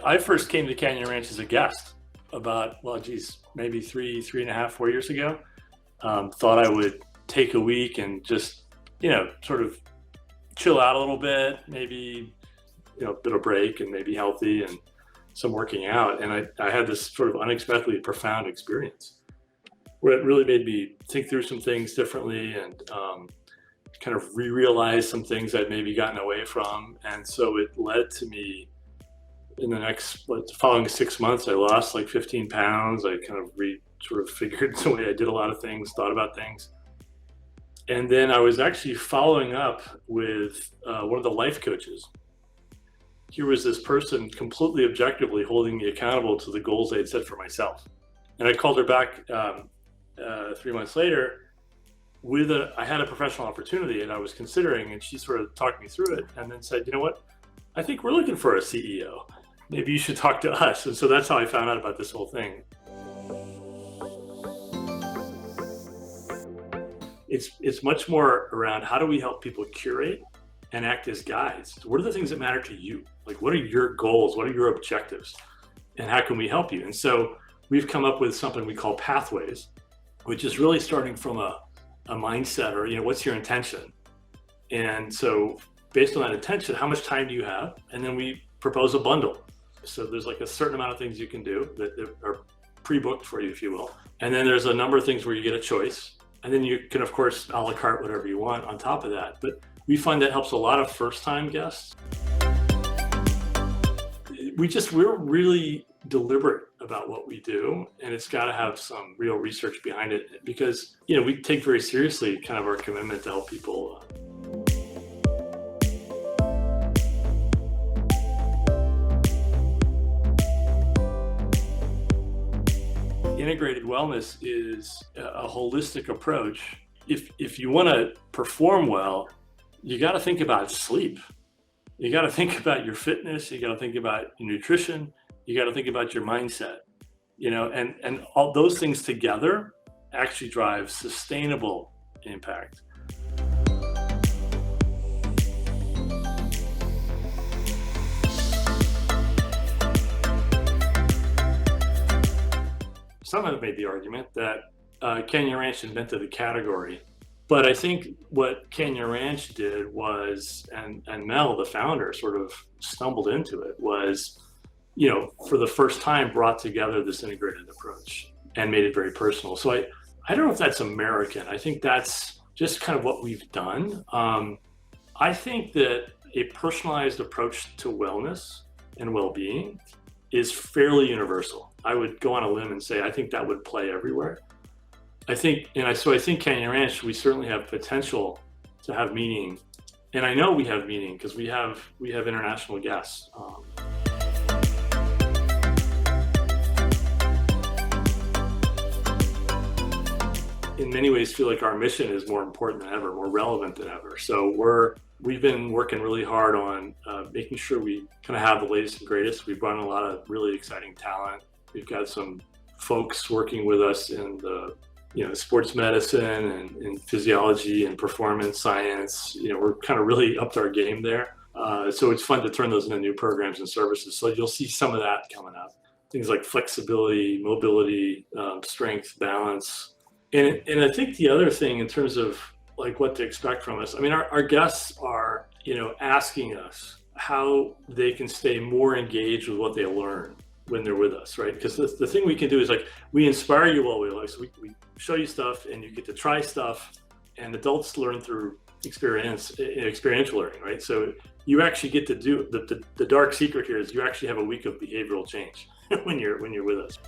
I first came to Canyon Ranch as a guest about, well, geez, maybe 3.5, 4 years ago. Thought I would take a week and just, sort of chill out a little bit, maybe, a bit of break and maybe healthy and some working out. And I had this sort of unexpectedly profound experience where it really made me think through some things differently and kind of realize some things I'd maybe gotten away from. And so it led to me in the following 6 months, I lost like 15 pounds. I kind of sort of figured the way I did a lot of things, thought about things. And then I was actually following up with one of the life coaches. Here was this person completely objectively holding me accountable to the goals I had set for myself. And I called her back 3 months later I had a professional opportunity and I was considering, and she sort of talked me through it and then said, you know what, I think we're looking for a CEO. Maybe you should talk to us. And so that's how I found out about this whole thing. It's much more around how do we help people curate and act as guides? What are the things that matter to you? Like, what are your goals? What are your objectives? And how can we help you? And so we've come up with something we call pathways, which is really starting from a mindset or, what's your intention? And so based on that intention, how much time do you have? And then we propose a bundle. So there's like a certain amount of things you can do that are pre-booked for you, if you will. And then there's a number of things where you get a choice. And then you can, of course, a la carte whatever you want on top of that. But we find that helps a lot of first-time guests. We're really deliberate about what we do, and it's got to have some real research behind it because, we take very seriously kind of our commitment to help people. Integrated wellness is a holistic approach. If you want to perform well, you got to think about sleep. You got to think about your fitness. You got to think about your nutrition. You got to think about your mindset, and all those things together actually drive sustainable impact. Some have made the argument that Canyon Ranch invented the category, but I think what Canyon Ranch did was, and Mel, the founder, sort of stumbled into it, was, for the first time brought together this integrated approach and made it very personal. So I don't know if that's American. I think that's just kind of what we've done. I think that a personalized approach to wellness and well-being is fairly universal. I would go on a limb and say I think that would play everywhere. I think Canyon Ranch, we certainly have potential to have meaning, and I know we have meaning because we have international guests. In many ways, feel like our mission is more important than ever, more relevant than ever. So we've been working really hard on making sure we kind of have the latest and greatest. We've brought in a lot of really exciting talent. We've got some folks working with us in the sports medicine and in physiology and performance science. We're kind of really upped our game there. So it's fun to turn those into new programs and services. So you'll see some of that coming up. Things like flexibility, mobility, strength, balance. And I think the other thing in terms of like what to expect from us, I mean, our guests are, asking us how they can stay more engaged with what they learn when they're with us, right? Because the thing we can do is like, we inspire you while we live. So we show you stuff and you get to try stuff, and adults learn through experiential learning, right? So you actually get to do, the dark secret here is you actually have a week of behavioral change when you're with us.